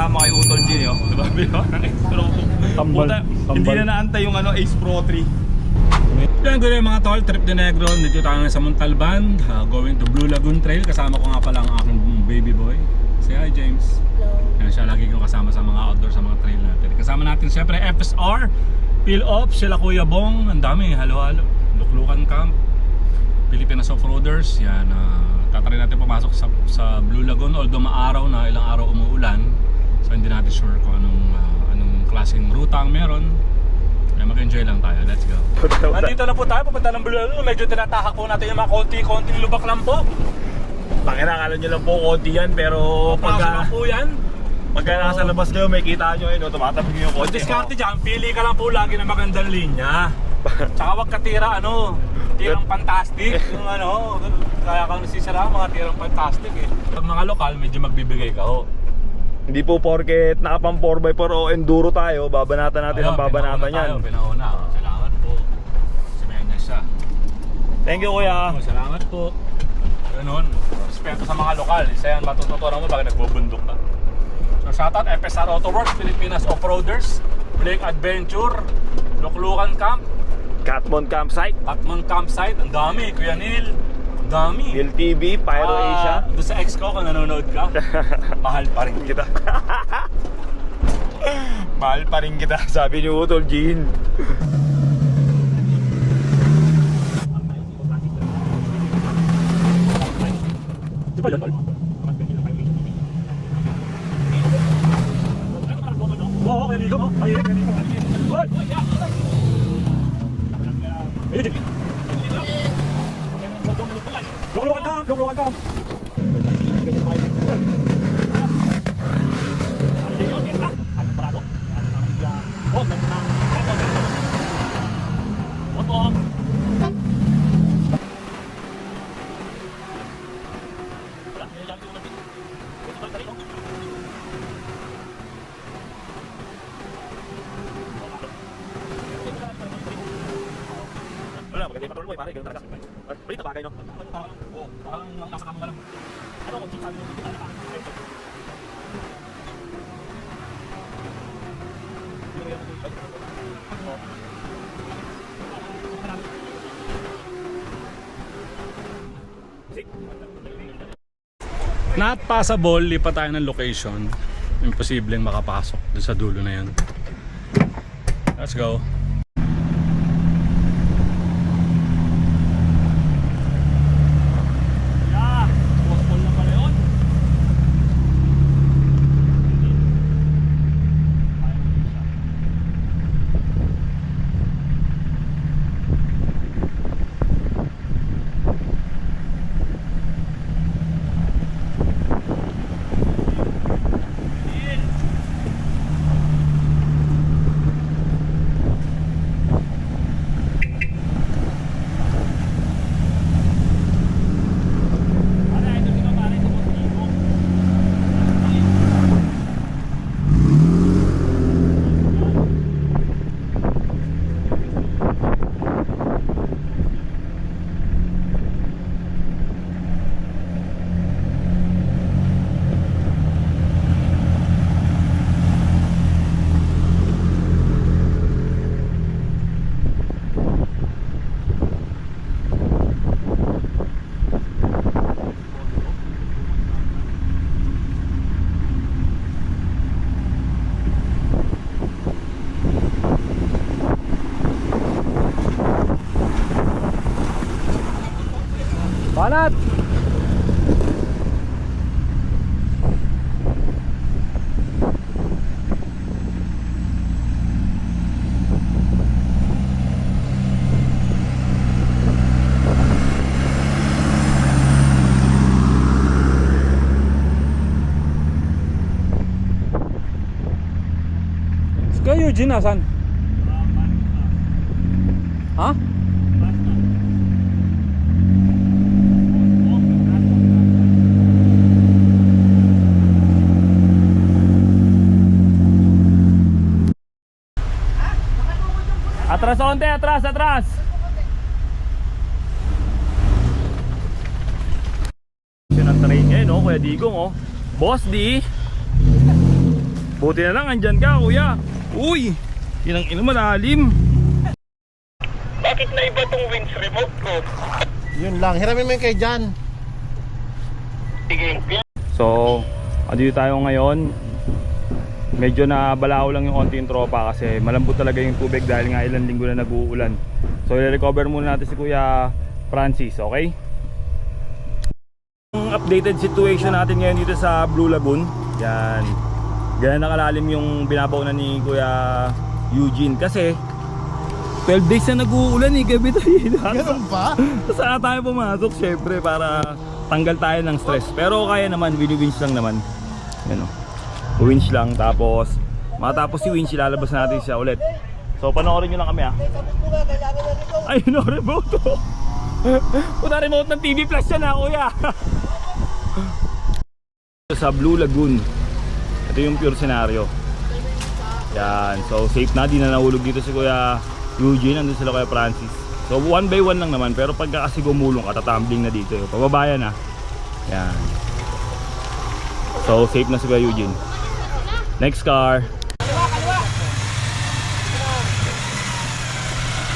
kasama kay Utol G, oh. Diba? Pero hindi na naantay yung ano, Ace Pro 3. Yan, good day mga tol, Trip de Negro. Dito tayo sa Montalban, going to Blue Lagoon Trail. Kasama ko nga pala ang aking baby boy. Say hi, James. Hello. Yan, siya lagi kong kasama sa mga outdoor, sa mga trail natin. Kasama natin siyempre FSR, Peel Off, sila Kuya Bong. Ang dami, halo-halo. Luklukan Camp, Pilipinas Off-Roaders. Yan, tatry natin pumasok sa Blue Lagoon. Although maaraw na, ilang araw umuulan, so hindi natin sure kung anong klaseng ruta ang meron. Kaya mag-enjoy lang tayo, let's go. Nandito na po tayo, papunta ng Blue Lagoon. Medyo tinatahak po natin yung mga konting lubak lang po. Pakinakalala nyo lang po, konti yan, pero Papasok po yan. pagka nasa labas kayo, may kita nyo, tumatabig yung O konti. diskarte dyan, pili ka lang po lagi ng magandang linya. Tsaka wag ka tira, tirang fantastic. Yung kaya kang nasisira, mga tirang fantastic eh. Pag mga lokal, medyo magbibigay ka ho. Hindi po porket nakapang 4x4 o enduro tayo, babanatan natin ang babanatan yan. Pinauna. Salamat po. Si Menes siya. Thank you, kuya. Salamat po. Ganun. Respeto sa mga lokal. Isa yan matututunan mo pag nagbubundok ka. So shoutout FSR Autoworks, Pilipinas Off-Roaders, Blake Adventure, Luklukan Camp, Catmon Campsite, Atmon Campsite. Ang dami, Kuya Neil. Ang dami. Hill TV, Pyro Asia. Doon sa ex ko, kung nanonood ka, mahal pa rin kita. Mahal pa rin kita, sabi ni Utol Jean. Wala, maganda yung patrol mo pare, ganun talaga. Balita bagay, no? Oo, parang nakasama ka lang. Ano kung sabi mo, not passable, lipat tayo ng location. Imposibleng makapasok doon sa dulo na yan. Let's go. Banat! Kuya Eugene, nasan? Ha? Atras onte, atras, atras. Yun ang train ngayon, Kuya Digong, Boss D. Buti na lang, andyan ka kuya. Uy, inang ino malalim. Bakit na iba tong winch remote ko? Yun lang, hiramin mo yung kay Jan. Sige. So, andito tayo ngayon. Medyo nabalao lang yung konti yung tropa kasi malambot talaga yung tubig dahil nga ilang linggo na nag-uulan. So, i-recover muna natin si Kuya Francis, okay? Ang updated situation natin ngayon dito sa Blue Lagoon. Yan. Ganyan nakalalim yung binabaunan ni Kuya Eugene kasi 12 days na nag-uulan eh, gabi tayo. Ganun ba? Saan tayo pumasok syempre para tanggal tayo ng stress. Pero kaya naman, wini-winch lang naman. Yan o. Winch lang, tapos matapos si winch, ilalabas natin siya ulit. So panoorin nyo lang kami ah. Ay, no remote oh. Una remote ng TV Plus yan ah, kuya. Sa Blue Lagoon. Ito yung pure scenario. Yan, so safe na, di na nahulog dito si Kuya Eugene, nandun sila Kuya Francis. So 1 by 1 lang naman, pero pagka kasi gumulong ka, tatambling na dito. Pababayan na. Yan. So safe na si Kuya Eugene. Next car.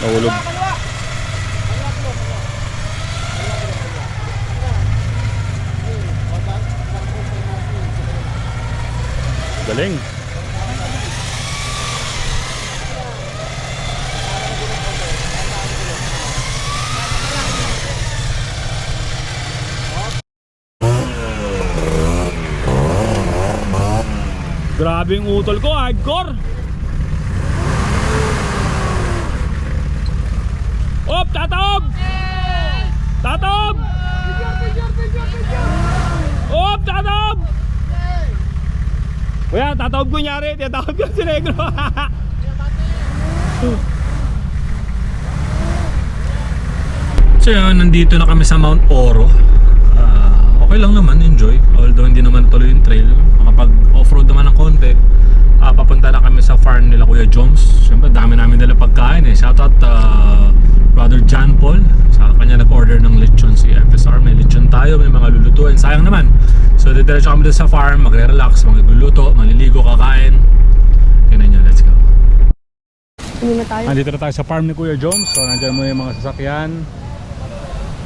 Nahulog. Galing. Grabe yung utol ko, hardcore. Op, tatob! Tatob! Op, tatob! Kuya, tatob ko nyari, tatob ko si Negro. So yun, nandito na kami sa Mount Oro. Okay lang naman, enjoy. Although hindi naman tuloy yung trail. Makapag off-road naman ng konti. Papunta na kami sa farm nila Kuya Joms. Siyempre, dami namin dala pagkain eh. Shoutout Brother John Paul. Sa kanya nag-order ng lechon si FSR. May lechon tayo, may mga lulutuin. Sayang naman. So, didiretso kami doon sa farm. Magre-relax, magluluto, maliligo, kakain. Tingnan nyo, let's go. Nandito na tayo sa farm ni Kuya Joms. So nandiyan mo yung mga sasakyan.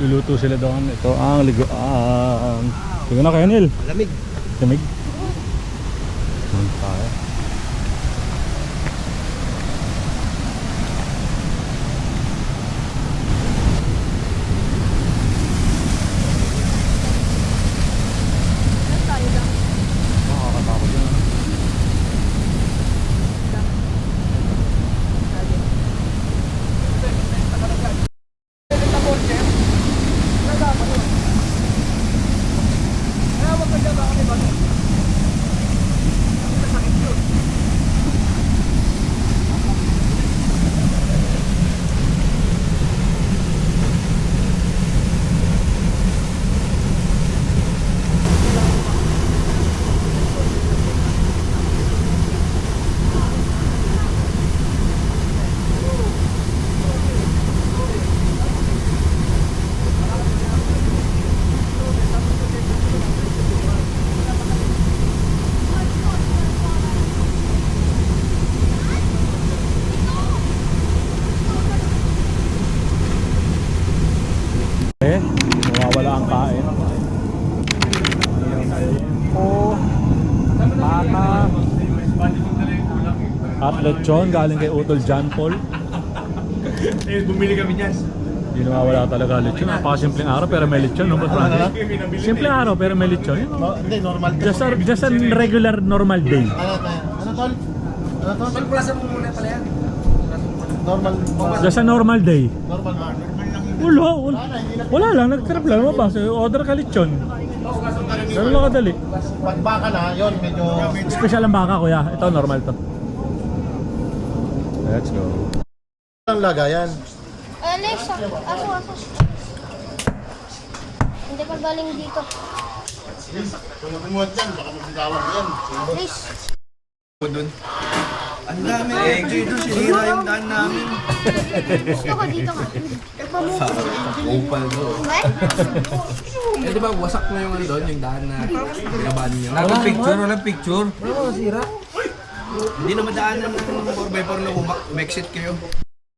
Luluto sila doon. Ito ang liguan. Tingnan na kayo, Neil. Lamig. Lamig. Doon tayo. Mawawala ang kain. Baka at lechon galing kay Utol John Paul. Bumili kami niyan. Hindi nawawala talaga lechon. Napakasimpleng araw pero may lechon, no? Simpleng araw pero may lechon. Hindi, normal. Just a regular normal day. Ano tol? Ano tol? Pagplasan mo muna pala yan. Normal. Just a normal day. Normal ba? Wala lang, nag-trip lang mo ba? Order ka lechon. Ganun lang kadali. Pag baka na, yun, medyo... Special ang baka, kuya. Ito normal to. Let's go. Ang lagayan. Alexa, aso. Hindi pa galing dito. Kung nakimuhat yan, baka magsigawan yan. Please. Ang dami eh, dito sinira yung daan namin. Gusto ko dito nga. Opal doon. Eh di ba wasak na yung ano doon, yung daan na pinabahan nyo? Walang picture, walang picture. Wala masira. Hindi na madaanan ng 4x4 na umexit kayo.